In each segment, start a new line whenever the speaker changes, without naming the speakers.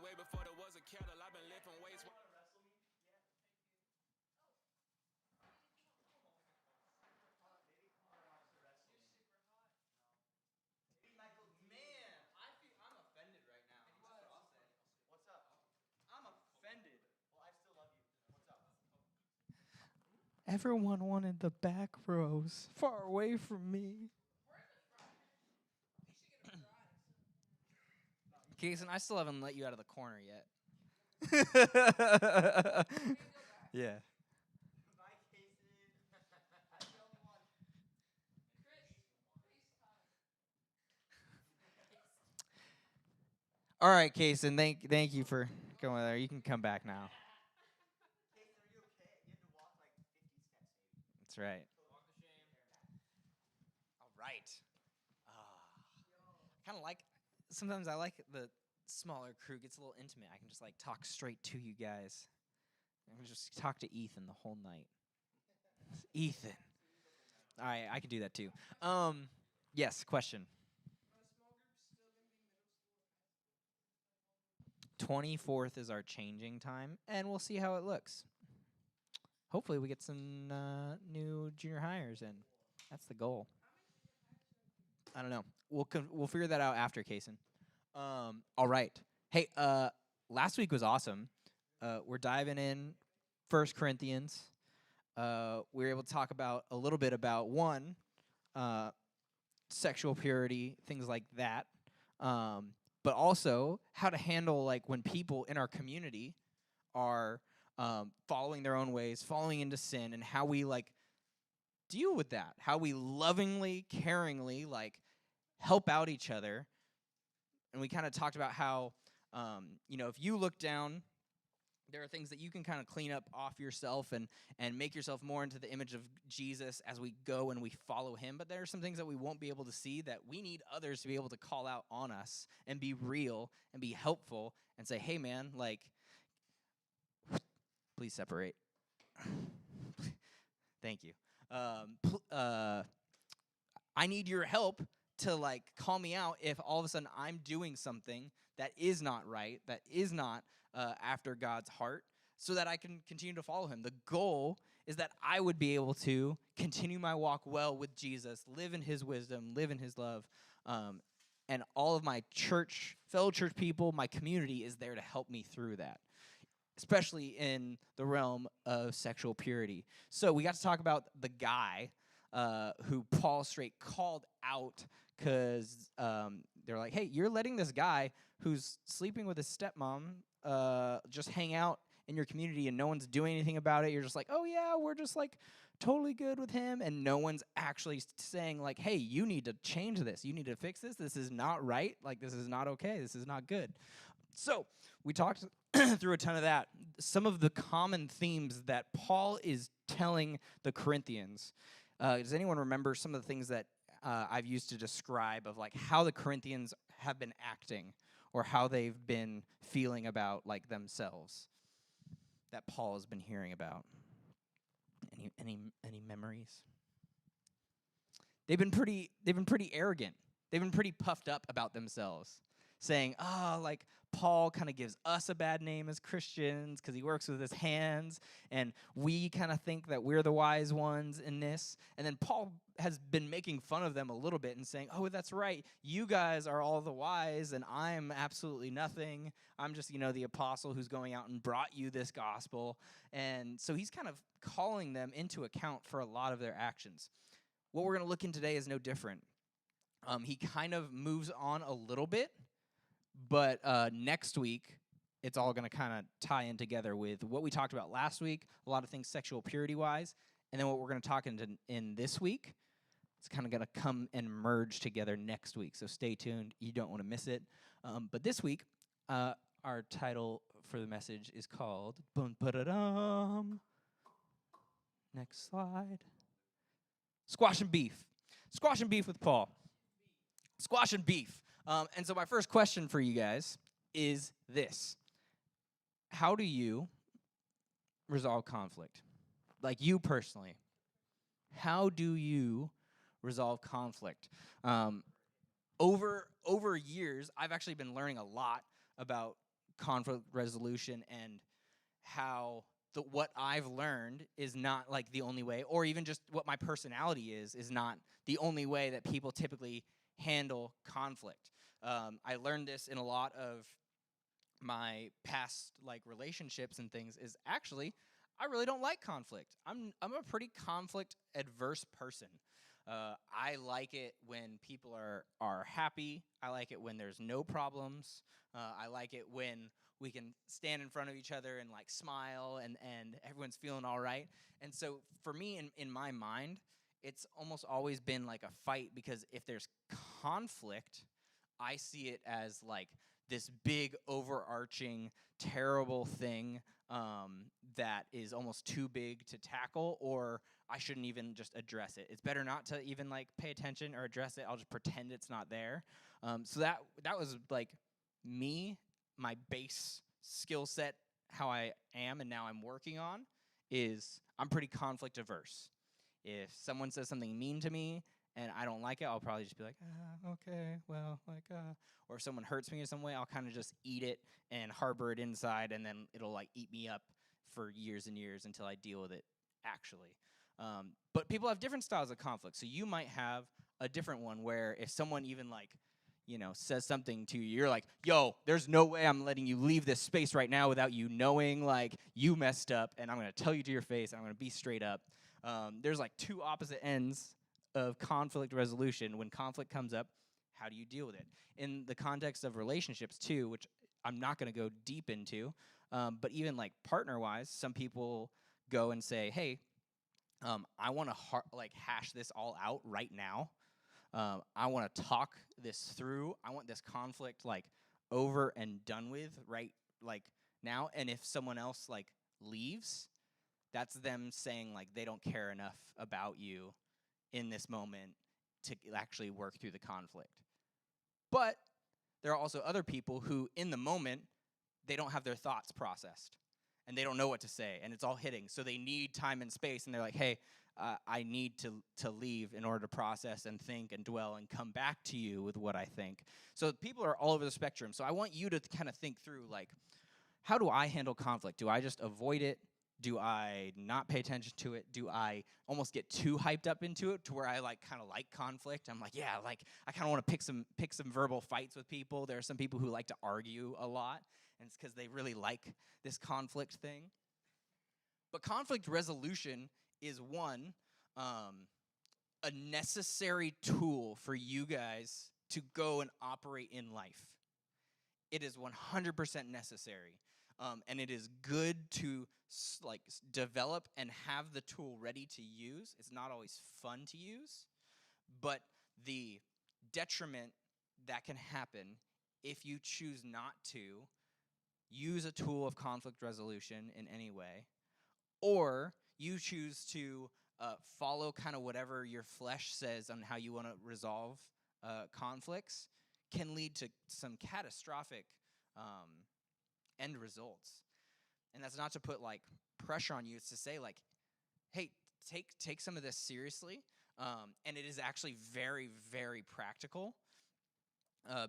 way before there was a kettle. I've been lifting weights.
Michael, man, I'm offended right now. That's what I'll say.
What's up?
I'm offended.
Well, I still love you. What's up?
Everyone wanted the back rows, far away from me.
Kason, I still haven't let you out of the corner yet. Yeah.
Bye, Casey. I'm the only one.
All right, Kason, thank you for going there. You can come back now.
Casey, are you okay? You had to walk like 50 steps, maybe.
That's right.
Walk the shame.
All right. Kind of like, sometimes I like the smaller crew gets a little intimate. I can just like talk straight to you guys. I can just talk to Ethan the whole night. Ethan. All right, I could do that too. Yes, question. 24th is our changing time, and we'll see how it looks. Hopefully, we get some new junior hires in. That's the goal. I don't know. We'll figure that out after, Kason. All right. Hey, last week was awesome. We're diving in First Corinthians. We were able to talk about a little bit about one, sexual purity, things like that. But also how to handle like when people in our community are following their own ways, falling into sin, and how we like deal with that. How we lovingly, caringly like help out each other. And we kind of talked about how if you look down, there are things that you can kind of clean up off yourself and make yourself more into the image of Jesus as we go and we follow him. But there are some things that we won't be able to see that we need others to be able to call out on us and be real and be helpful and say, hey, man, like, please separate. Thank you. I need your help to like call me out if all of a sudden I'm doing something that is not right, that is not after God's heart, so that I can continue to follow him. The goal is that I would be able to continue my walk well with Jesus, live in his wisdom, live in his love, and all of my fellow church people, my community is there to help me through that, especially in the realm of sexual purity. So we got to talk about the guy who Paul straight called out because they're like, hey, you're letting this guy who's sleeping with his stepmom just hang out in your community and no one's doing anything about it. You're just like, oh, yeah, we're just like totally good with him. And no one's actually saying like, hey, you need to change this. You need to fix this. This is not right. Like, this is not okay. This is not good. So we talked through a ton of that. Some of the common themes that Paul is telling the Corinthians. Does anyone remember some of the things that I've used to describe of like how the Corinthians have been acting or how they've been feeling about like themselves that Paul has been hearing about? Any memories? They've been pretty arrogant. They've been pretty puffed up about themselves, saying, like Paul kind of gives us a bad name as Christians because he works with his hands, and we kind of think that we're the wise ones in this. And then Paul has been making fun of them a little bit and saying, oh, that's right, you guys are all the wise, and I'm absolutely nothing. I'm just, the apostle who's going out and brought you this gospel. And so he's kind of calling them into account for a lot of their actions. What we're going to look in today is no different. He kind of moves on a little bit, but next week, it's all going to kind of tie in together with what we talked about last week, a lot of things sexual purity-wise, and then what we're going to talk in this week. It's kind of going to come and merge together next week, so stay tuned. You don't want to miss it. But this week, our title for the message is called Bum-ba-da-dum. Next slide. Squash and beef. Squash and beef with Paul. Squash and beef. And so my first question for you guys is this. How do you resolve conflict? Like you personally. How do you resolve conflict? Over years, I've actually been learning a lot about conflict resolution and how what I've learned is not like the only way, or even just what my personality is not the only way that people typically handle conflict. I learned this in a lot of my past like relationships and things. Is actually I really don't like conflict. I'm a pretty conflict adverse person. I like it when people are happy. I like it when there's no problems. I like it when we can stand in front of each other and like smile and everyone's feeling all right. And so for me, in my mind, it's almost always been like a fight, because if there's conflict, I see it as like this big overarching terrible thing that is almost too big to tackle, or I shouldn't even just address it. It's better not to even like pay attention or address it. I'll just pretend it's not there. So that was like me, my base skill set, how I am, and now I'm working on is I'm pretty conflict averse. If someone says something mean to me and I don't like it, I'll probably just be like, okay, well, like, or if someone hurts me in some way, I'll kind of just eat it and harbor it inside, and then it'll like eat me up for years and years until I deal with it actually. But people have different styles of conflict, so you might have a different one where if someone even like, says something to you, you're like, yo, there's no way I'm letting you leave this space right now without you knowing like you messed up, and I'm going to tell you to your face, and I'm going to be straight up. There's like two opposite ends of conflict resolution. When conflict comes up, how do you deal with it? In the context of relationships too, which I'm not going to go deep into, but even like partner-wise, some people go and say, hey, I want to hash this all out right now. I want to talk this through. I want this conflict like over and done with right like now. And if someone else like leaves, that's them saying like they don't care enough about you in this moment to actually work through the conflict. But there are also other people who in the moment, they don't have their thoughts processed and they don't know what to say, and it's all hitting. So they need time and space, and they're like, hey, I need to leave in order to process and think and dwell and come back to you with what I think. So people are all over the spectrum. So I want you to kind of think through, like, how do I handle conflict? Do I just avoid it? Do I not pay attention to it? Do I almost get too hyped up into it to where I like kind of like conflict? I'm like, yeah, like I kind of want to pick some verbal fights with people. There are some people who like to argue a lot, and it's because they really like this conflict thing. But conflict resolution is a necessary tool for you guys to go and operate in life. It is 100% necessary. And it is good to develop and have the tool ready to use. It's not always fun to use, but the detriment that can happen if you choose not to use a tool of conflict resolution in any way, or you choose to follow kind of whatever your flesh says on how you want to resolve conflicts, can lead to some catastrophic end results. And that's not to put like pressure on you. It's to say like, hey, take some of this seriously. And it is actually very, very practical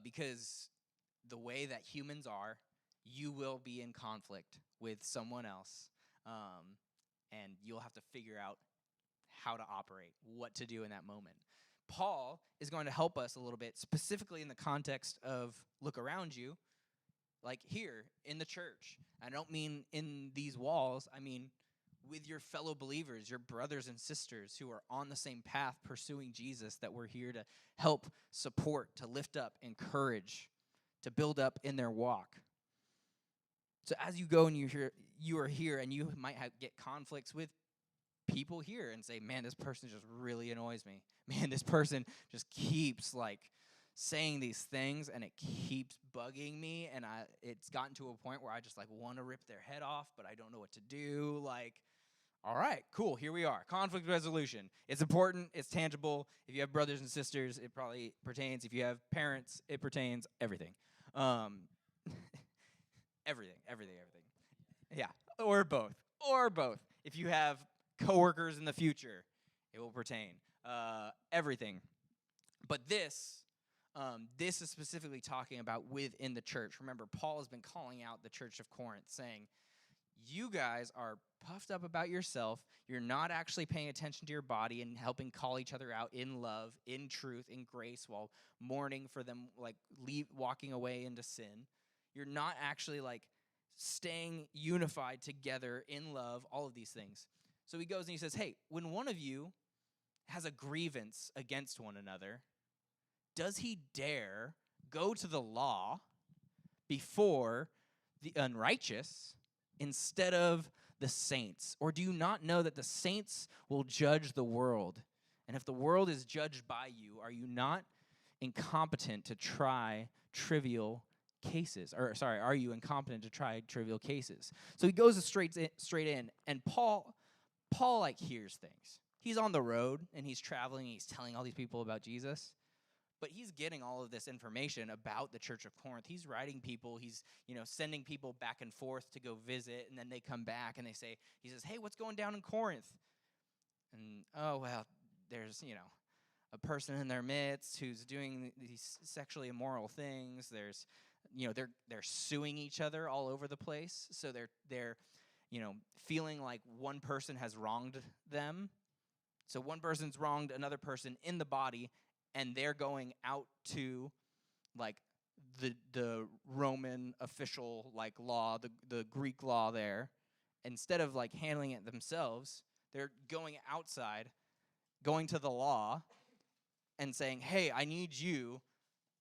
because the way that humans are, you will be in conflict with someone else. And you'll have to figure out how to operate, what to do in that moment. Paul is going to help us a little bit, specifically in the context of look around you, like here in the church. I don't mean in these walls. I mean with your fellow believers, your brothers and sisters who are on the same path pursuing Jesus, that we're here to help, support, to lift up, encourage, to build up in their walk. So as you go and you are here, and you might get conflicts with people here and say, man, this person just really annoys me. Man, this person just keeps like saying these things, and it keeps bugging me, and it's gotten to a point where I just like want to rip their head off, but I don't know what to do. Like, all right, cool, here we are. Conflict resolution. It's important, it's tangible. If you have brothers and sisters, it probably pertains. If you have parents, it pertains. Everything. Everything. Yeah, or both. If you have coworkers in the future, it will pertain. Everything. But this this is specifically talking about within the church. Remember, Paul has been calling out the church of Corinth, saying, you guys are puffed up about yourself. You're not actually paying attention to your body and helping call each other out in love, in truth, in grace, while mourning for them, like walking away into sin. You're not actually like staying unified together in love, all of these things. So he goes and he says, hey, when one of you has a grievance against one another, does he dare go to the law before the unrighteous instead of the saints? Or do you not know that the saints will judge the world? And if the world is judged by you, are you not incompetent to try trivial cases? Or sorry, are you incompetent to try trivial cases? So he goes straight in, and Paul like hears things. He's on the road and he's traveling and he's telling all these people about Jesus. But he's getting all of this information about the church of Corinth. He's writing people. He's, sending people back and forth to go visit, and then they come back and he says, hey, what's going down in Corinth? And, oh, well, there's, a person in their midst who's doing these sexually immoral things. There's, they're suing each other all over the place. So they're feeling like one person has wronged them. So one person's wronged another person in the body, and they're going out to, like, the Roman official, like, law, the Greek law there. Instead of, like, handling it themselves, they're going outside, going to the law, and saying, hey, I need you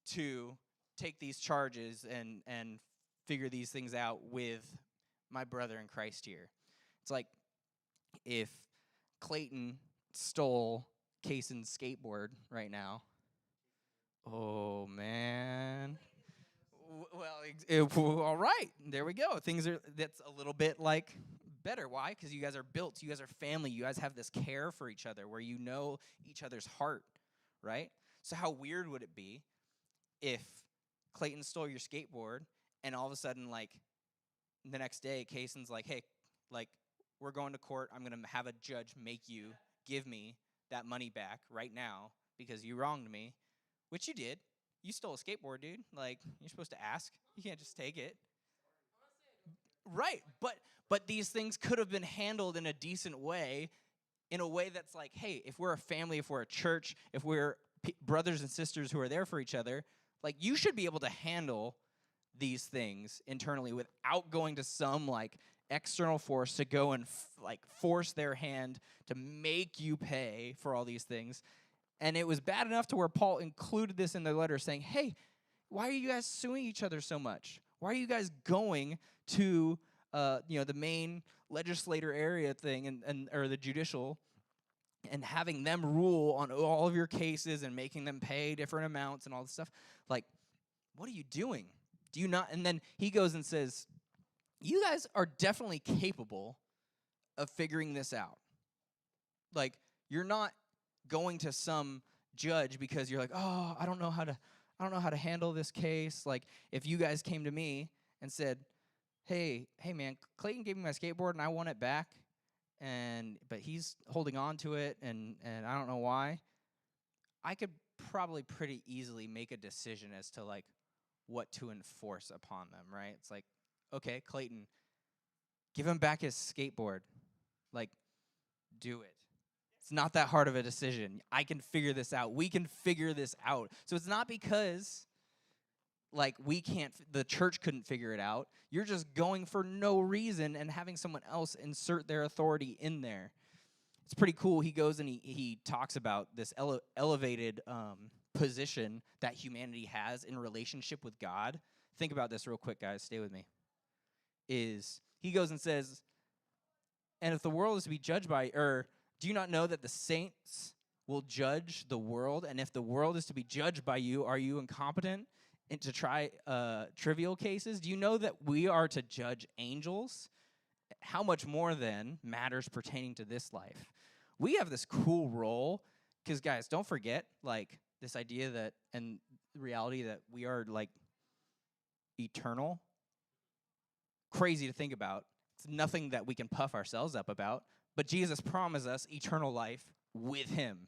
to take these charges and figure these things out with my brother in Christ here. It's like if Clayton stole Kaysen's skateboard right now. Oh, man. Well, all right. There we go. That's a little bit like better. Why? Because you guys are built. You guys are family. You guys have this care for each other where you know each other's heart, right? So how weird would it be if Clayton stole your skateboard and all of a sudden, like, the next day, Kaysen's like, hey, like, we're going to court. I'm going to have a judge make you give me that money back right now because you wronged me, which you did. You stole a skateboard, dude. Like, you're supposed to ask. You can't just take it. Right, but these things could have been handled in a decent way, in a way that's like, hey, if we're a family, if we're a church, if we're brothers and sisters who are there for each other, like, you should be able to handle these things internally without going to some, like, external force to go and force their hand to make you pay for all these things. And it was bad enough to where Paul included this in the letter saying, hey, why are you guys suing each other so much? Why are you guys going to the main legislator area thing or the judicial and having them rule on all of your cases and making them pay different amounts and all this stuff? Like, what are you doing? Do you not? And then he goes and says, you guys are definitely capable of figuring this out. Like, you're not going to some judge because you're like, oh, I don't know how to handle this case. Like, if you guys came to me and said, hey man, Clayton gave me my skateboard and I want it back, but he's holding on to it and I don't know why, I could probably pretty easily make a decision as to, like, what to enforce upon them, right? It's like, okay, Clayton, give him back his skateboard. Like, do it. It's not that hard of a decision. I can figure this out. We can figure this out. So it's not because, like, the church couldn't figure it out. You're just going for no reason and having someone else insert their authority in there. It's pretty cool. He goes and he talks about this elevated position that humanity has in relationship with God. Think about this real quick, guys. Stay with me. He goes and says, and if the world is to be judged by, do you not know that the saints will judge the world? And if the world is to be judged by you, are you incompetent to try trivial cases? Do you know that we are to judge angels? How much more, then, matters pertaining to this life? We have this cool role, because, guys, don't forget, like, this idea that, and reality that we are, like, eternal. Crazy to think about. It's nothing that we can puff ourselves up about. But Jesus promised us eternal life with him.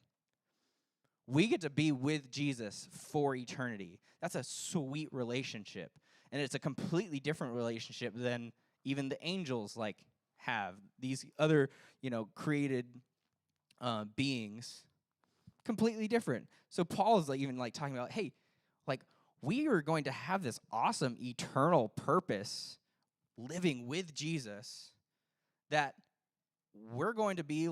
We get to be with Jesus for eternity. That's a sweet relationship. And it's a completely different relationship than even the angels like have. These other, created beings, completely different. So Paul is even talking about, hey, we are going to have this awesome eternal purpose living with Jesus, that we're going to be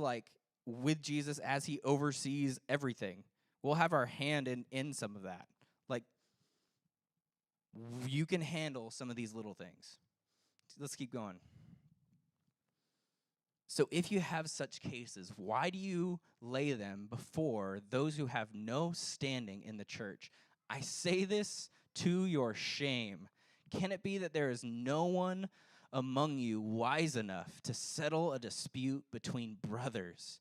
with Jesus as he oversees everything. We'll have our hand in some of that. You can handle some of these little things. Let's keep going. So if you have such cases, why do you lay them before those who have no standing in the church? I say this to your shame. Can it be that there is no one among you wise enough to settle a dispute between brothers?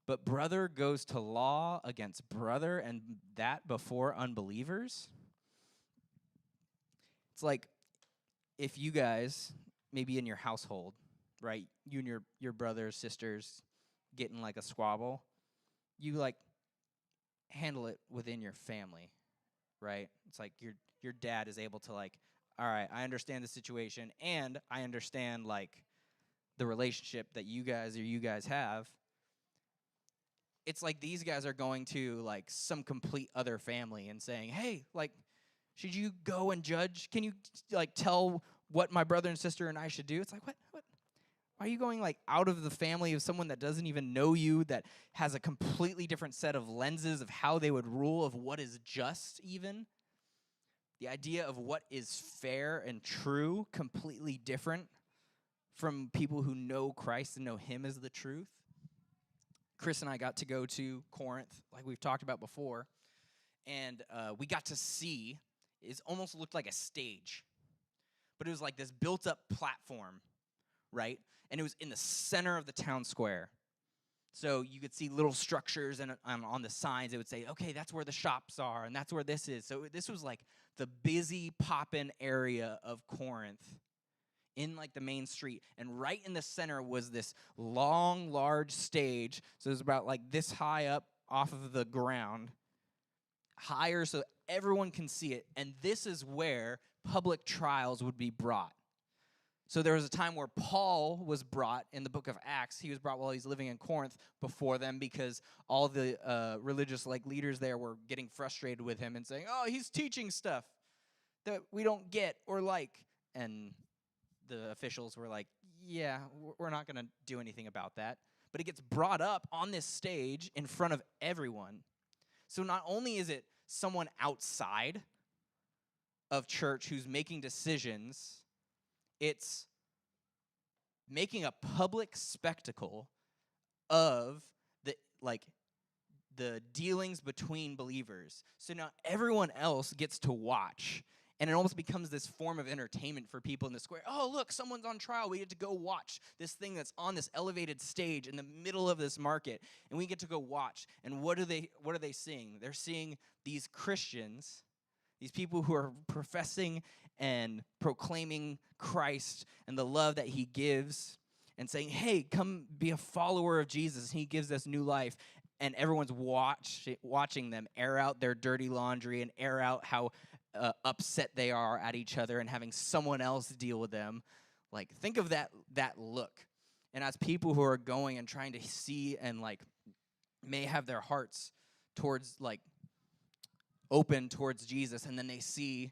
But brother goes to law against brother, and that before unbelievers? It's like if you guys, maybe in your household, right, you and your brothers, sisters, get in a squabble, you handle it within your family, right? It's like your dad is able to all right, I understand the situation, and I understand the relationship that you guys have. It's like these guys are going to some complete other family and saying, hey, should you go and judge? Can you tell what my brother and sister and I should do? It's like, what? Why are you going out of the family of someone that doesn't even know you, that has a completely different set of lenses of how they would rule, of what is just even? The idea of what is fair and true, completely different from people who know Christ and know him as the truth. Chris and I got to go to Corinth, like we've talked about before, and we got to see, it almost looked like a stage, but it was this built-up platform, right? And it was in the center of the town square. So you could see little structures, and on the signs it would say, okay, that's where the shops are, and that's where this is. So this was the busy, poppin' area of Corinth in the main street. And right in the center was this long, large stage. So it was about this high up off of the ground, higher so everyone can see it. And this is where public trials would be brought. So there was a time where Paul was brought in the book of Acts. He was brought while he was living in Corinth before them, because all the religious leaders there were getting frustrated with him and saying, oh, he's teaching stuff that we don't get or like. And the officials were like, yeah, we're not going to do anything about that. But it gets brought up on this stage in front of everyone. So not only is it someone outside of church who's making decisions, it's making a public spectacle of the dealings between believers. So now everyone else gets to watch. And it almost becomes this form of entertainment for people in the square. Oh, look, someone's on trial. We get to go watch this thing that's on this elevated stage in the middle of this market. And we get to go watch. And what are they seeing? They're seeing these Christians, these people who are professing and proclaiming Christ and the love that he gives, and saying, hey, come be a follower of Jesus. He gives us new life. And everyone's watching them air out their dirty laundry and air out how upset they are at each other, and having someone else deal with them. Think of that look. And as people who are going and trying to see and may have their hearts towards open towards Jesus, and then they see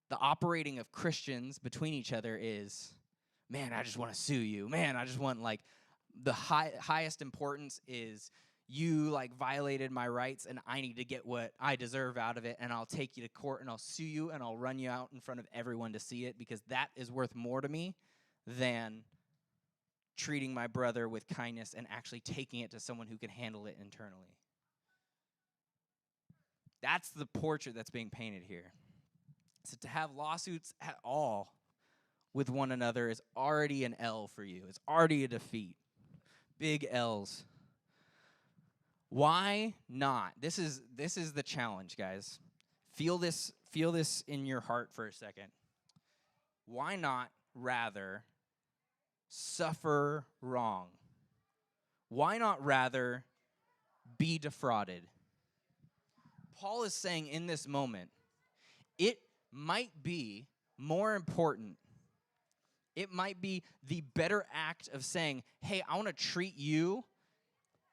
the operating of Christians between each other is, man, I just want to sue you. Man, I just want the highest importance is, you violated my rights, and I need to get what I deserve out of it, and I'll take you to court, and I'll sue you, and I'll run you out in front of everyone to see it, because that is worth more to me than treating my brother with kindness and actually taking it to someone who can handle it internally. That's the portrait that's being painted here. So to have lawsuits at all with one another is already an L for you. It's already a defeat. Big L's. Why not? This is the challenge, guys. Feel this in your heart for a second. Why not rather suffer wrong? Why not rather be defrauded. Paul is saying in this moment, it might be more important. It might be the better act of saying, hey, I want to treat you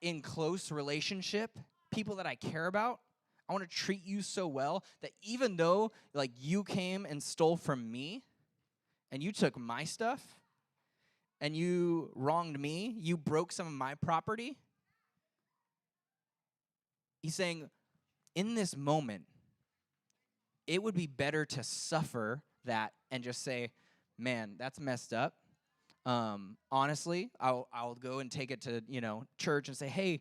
in close relationship, people that I care about. I want to treat you so well that even though like you came and stole from me and you took my stuff and you wronged me, you broke some of my property. He's saying in this moment, it would be better to suffer that and just say, man, that's messed up. Honestly, I'll go and take it to, church and say, hey,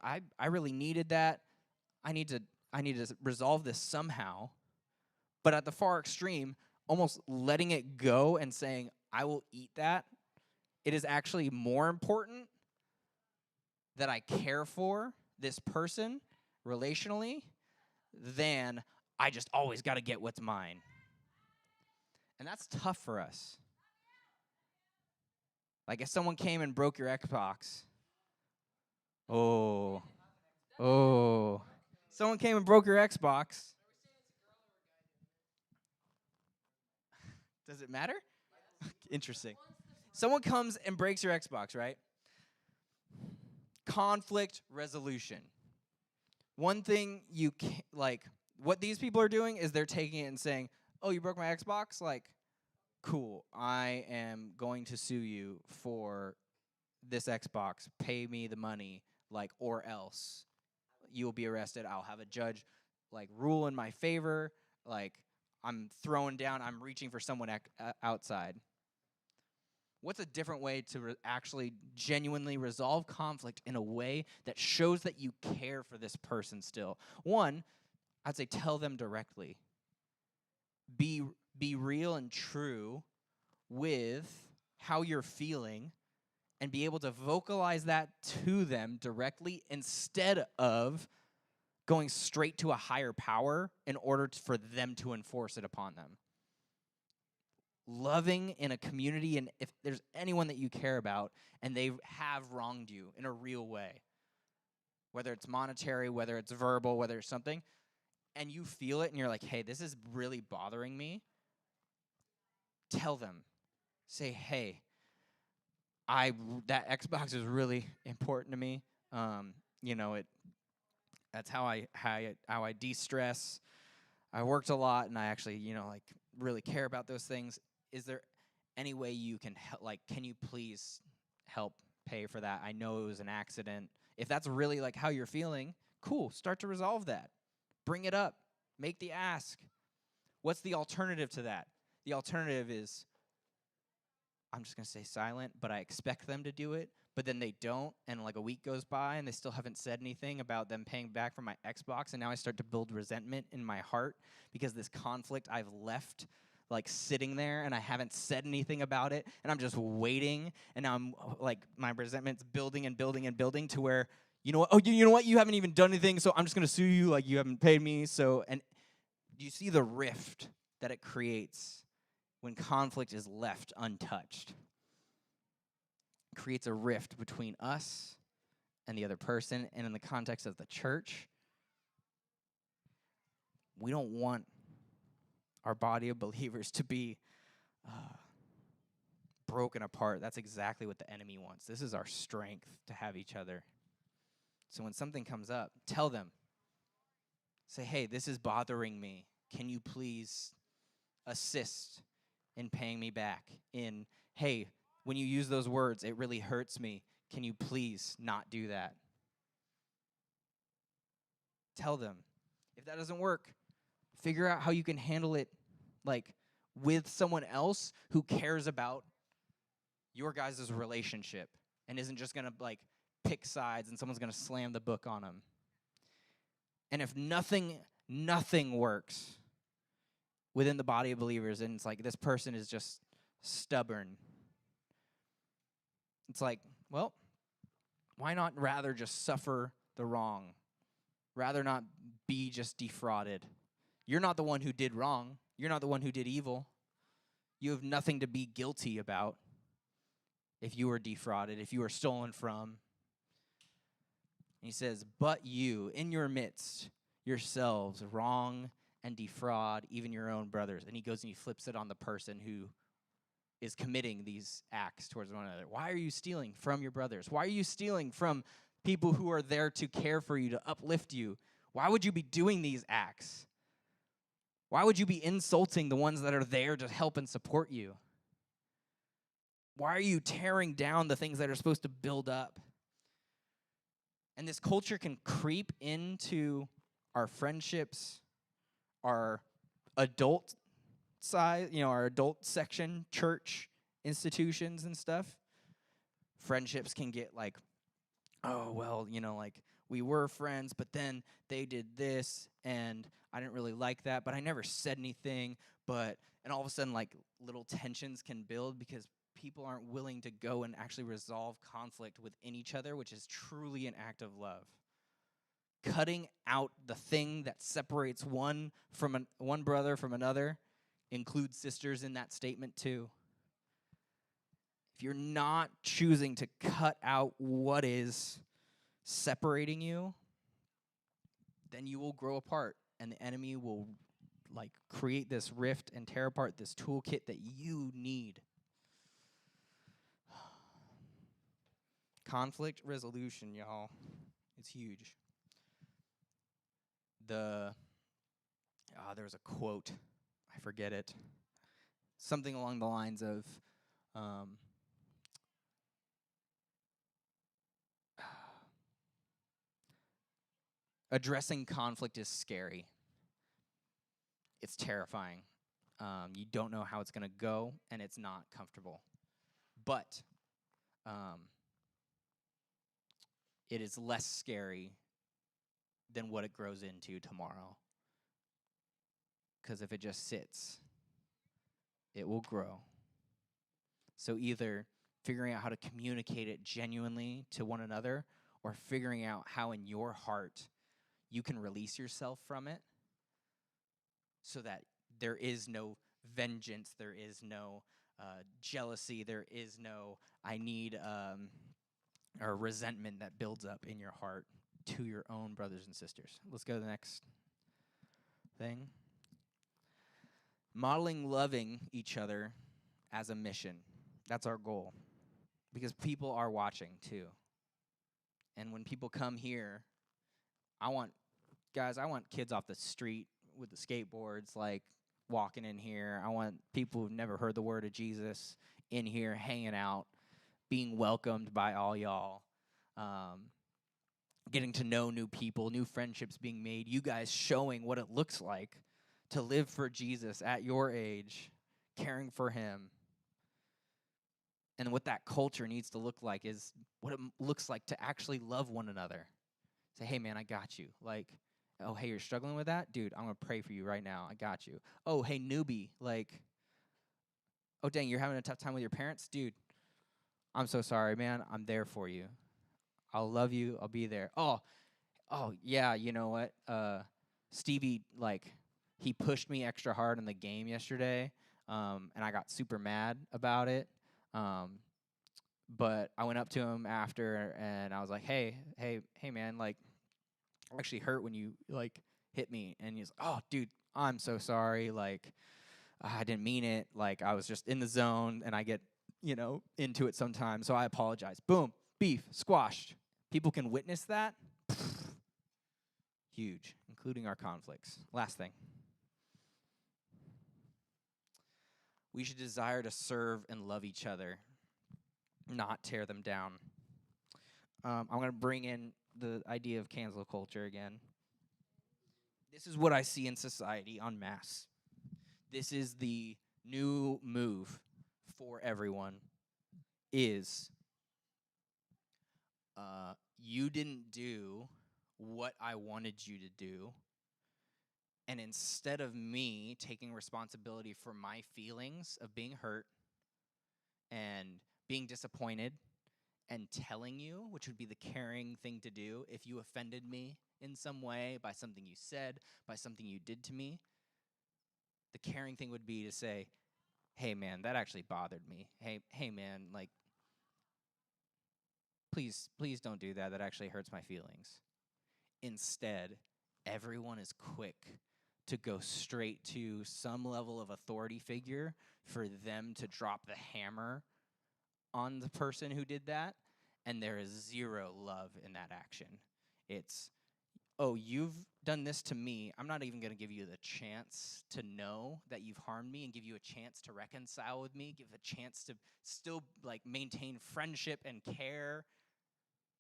I really needed that. I need to resolve this somehow. But at the far extreme, almost letting it go and saying, I will eat that. It is actually more important that I care for this person relationally than I just always got to get what's mine. And that's tough for us. Like if someone came and broke your Xbox. Oh. Someone came and broke your Xbox. Does it matter? Interesting. Someone comes and breaks your Xbox, right? Conflict resolution. One thing what these people are doing is they're taking it and saying, oh, you broke my Xbox? Like, cool. I am going to sue you for this Xbox. Pay me the money, or else you will be arrested. I'll have a judge, rule in my favor. I'm throwing down. I'm reaching for someone outside. What's a different way to actually genuinely resolve conflict in a way that shows that you care for this person still? One, I'd say tell them directly. Be real and true with how you're feeling and be able to vocalize that to them directly instead of going straight to a higher power in order for them to enforce it upon them. Loving in a community, and if there's anyone that you care about and they have wronged you in a real way, whether it's monetary, whether it's verbal, whether it's something, and you feel it and you're like, hey, this is really bothering me, tell them. Say, hey, that Xbox is really important to me. That's how I de-stress. I worked a lot, and I actually, really care about those things. Is there any way you can help? Can you please help pay for that? I know it was an accident. If that's really how you're feeling, cool. Start to resolve that. Bring it up. Make the ask. What's the alternative to that? The alternative is, I'm just going to stay silent, but I expect them to do it, but then they don't, and a week goes by, and they still haven't said anything about them paying back for my Xbox, and now I start to build resentment in my heart because this conflict I've left sitting there, and I haven't said anything about it, and I'm just waiting, and now I'm my resentment's building and building and building to where, you know what, you haven't even done anything, so I'm just going to sue you, you haven't paid me, and do you see the rift that it creates when conflict is left untouched? It creates a rift between us and the other person, and in the context of the church, we don't want our body of believers to be broken apart. That's exactly what the enemy wants. This is our strength to have each other. So when something comes up, tell them. Say, hey, this is bothering me. Can you please assist in paying me back? In, hey, when you use those words, it really hurts me. Can you please not do that? Tell them. If that doesn't work, figure out how you can handle it with someone else who cares about your guys' relationship and isn't just going to pick sides and someone's going to slam the book on them. And if nothing works within the body of believers, and it's this person is just stubborn, it's well, why not rather just suffer the wrong? Rather not be just defrauded. You're not the one who did wrong. You're not the one who did evil. You have nothing to be guilty about if you were defrauded, if you were stolen from. And he says, but you, in your midst, yourselves wrong and defraud even your own brothers. And he goes and he flips it on the person who is committing these acts towards one another. Why are you stealing from your brothers? Why are you stealing from people who are there to care for you, to uplift you? Why would you be doing these acts? Why would you be insulting the ones that are there to help and support you? Why are you tearing down the things that are supposed to build up? And this culture can creep into our friendships, our adult size, our adult section, church institutions and stuff. Friendships can get like, oh, well, like we were friends, but then they did this and I didn't really like that, but I never said anything. And all of a sudden, like little tensions can build because people aren't willing to go and actually resolve conflict within each other, which is truly an act of love. Cutting out the thing that separates one brother from another includes sisters in that statement too. If you're not choosing to cut out what is separating you, then you will grow apart, and the enemy will create this rift and tear apart this toolkit that you need. Conflict resolution, y'all. It's huge. There was a quote. I forget it. Something along the lines of, addressing conflict is scary. It's terrifying. You don't know how it's going to go, and it's not comfortable. But it is less scary than what it grows into tomorrow. Because if it just sits, it will grow. So either figuring out how to communicate it genuinely to one another, or figuring out how in your heart you can release yourself from it so that there is no vengeance, there is no jealousy, there is no I need or resentment that builds up in your heart to your own brothers and sisters. Let's go to the next thing. Modeling loving each other as a mission. That's our goal. Because people are watching too. And when people come here, I want kids off the street with the skateboards, walking in here. I want people who've never heard the word of Jesus in here, hanging out, being welcomed by all y'all, getting to know new people, new friendships being made, you guys showing what it looks like to live for Jesus at your age, caring for him. And what that culture needs to look like is what it looks like to actually love one another. Say, hey, man, I got you. Oh, hey, you're struggling with that? Dude, I'm going to pray for you right now. I got you. Oh, hey, newbie. Oh, dang, you're having a tough time with your parents? Dude, I'm so sorry, man. I'm there for you. I'll love you. I'll be there. Oh, yeah, you know what? Stevie, he pushed me extra hard in the game yesterday, and I got super mad about it. But I went up to him after, and I was like, hey, man, I actually hurt when you, hit me. And he's like, oh, dude, I'm so sorry. I didn't mean it. I was just in the zone, and I get, into it sometimes, so I apologize. Boom, beef, squashed. People can witness that. Huge, including our conflicts. Last thing. We should desire to serve and love each other, not tear them down. I'm going to bring in the idea of cancel culture again. This is what I see in society en masse. This is the new move for everyone is you didn't do what I wanted you to do. And instead of me taking responsibility for my feelings of being hurt and being disappointed and telling you, which would be the caring thing to do if you offended me in some way by something you said, by something you did to me, the caring thing would be to say, hey, man, that actually bothered me. Hey, man, please don't do that. That actually hurts my feelings. Instead, everyone is quick to go straight to some level of authority figure for them to drop the hammer on the person who did that, and there is zero love in that action. It's, oh, you've done this to me. I'm not even going to give you the chance to know that you've harmed me and give you a chance to reconcile with me, give a chance to still like maintain friendship and care.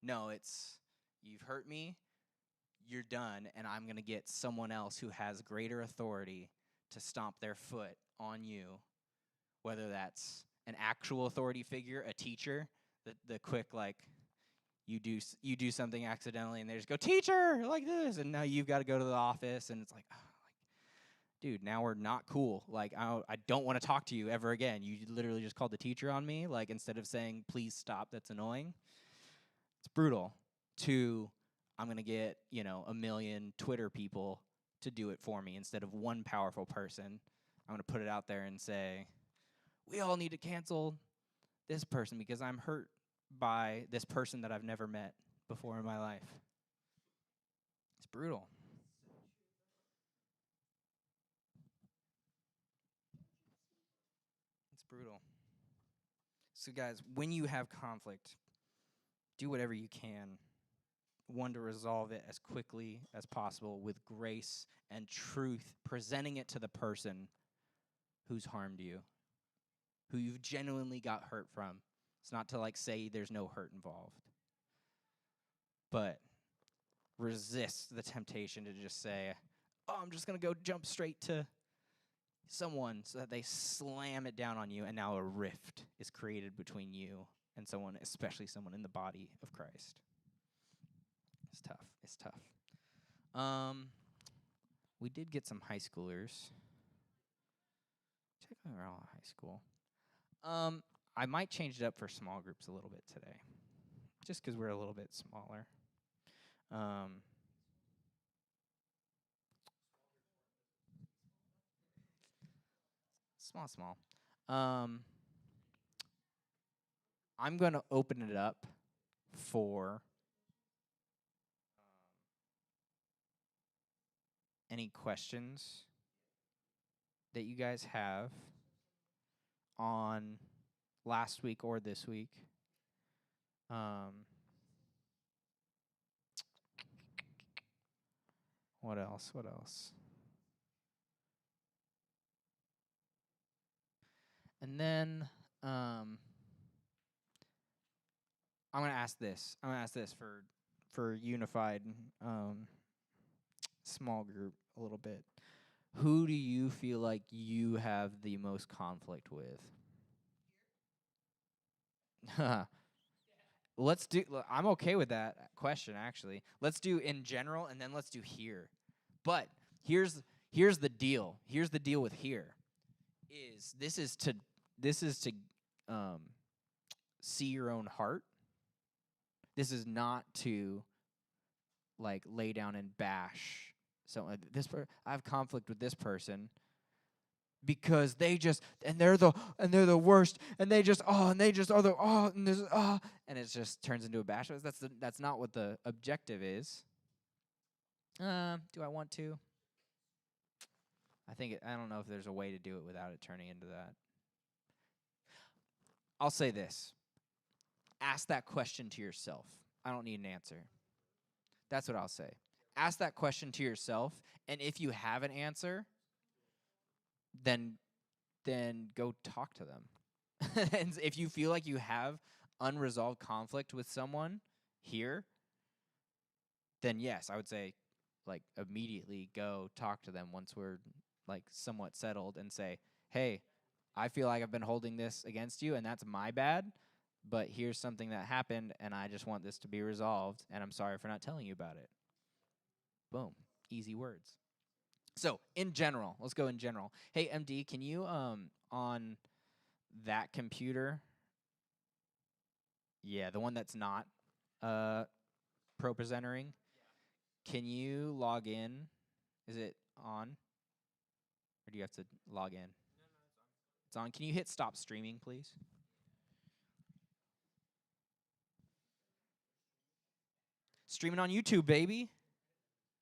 No, it's, you've hurt me, you're done, and I'm going to get someone else who has greater authority to stomp their foot on you, whether that's an actual authority figure, a teacher, the quick, like, you do something accidentally, and they just go, teacher, like this, and now you've got to go to the office, and it's like, oh, dude, now we're not cool. Like, I don't want to talk to you ever again. You literally just called the teacher on me, like, instead of saying, please stop, that's annoying. It's brutal. I'm going to get, 1 million Twitter people to do it for me instead of one powerful person. I'm going to put it out there and say, we all need to cancel this person because I'm hurt by this person that I've never met before in my life. It's brutal. It's brutal. So guys, when you have conflict, do whatever you can. One, to resolve it as quickly as possible with grace and truth, presenting it to the person who's harmed you, who you've genuinely got hurt from. It's not to like say there's no hurt involved. But resist the temptation to just say, oh, I'm just going to go jump straight to someone so that they slam it down on you, and now a rift is created between you and someone, especially someone in the body of Christ. It's tough. It's tough. We did get some high schoolers. Technically, we're all in high school. I might change it up for small groups a little bit today, just because we're a little bit smaller. Small. I'm going to open it up for any questions that you guys have on last week or this week. What else? And then I'm going to ask this. For unified small group a little bit. Who do you feel like you have the most conflict with? I'm okay with that question, actually. Let's do in general, and then let's do here. But here's the deal. Here's the deal with here. This is to see your own heart. This is not to like lay down and bash. So I have conflict with this person because they're the worst, and they just and it just turns into a bash. That's not what the objective is. Do I want to? I don't know if there's a way to do it without it turning into that. I'll say this. Ask that question to yourself. I don't need an answer. That's what I'll say. Ask that question to yourself, and if you have an answer, then go talk to them. And if you feel like you have unresolved conflict with someone here, then yes, I would say like immediately go talk to them once we're like somewhat settled and say, hey, I feel like I've been holding this against you, and that's my bad, but here's something that happened, and I just want this to be resolved, and I'm sorry for not telling you about it. Boom. Easy words. So, in general, let's go in general. Hey, MD, can you, on that computer, the one that's not pro-presentering, can you log in? Is it on? Or do you have to log in? No, it's on. Can you hit stop streaming, please? Streaming on YouTube, baby.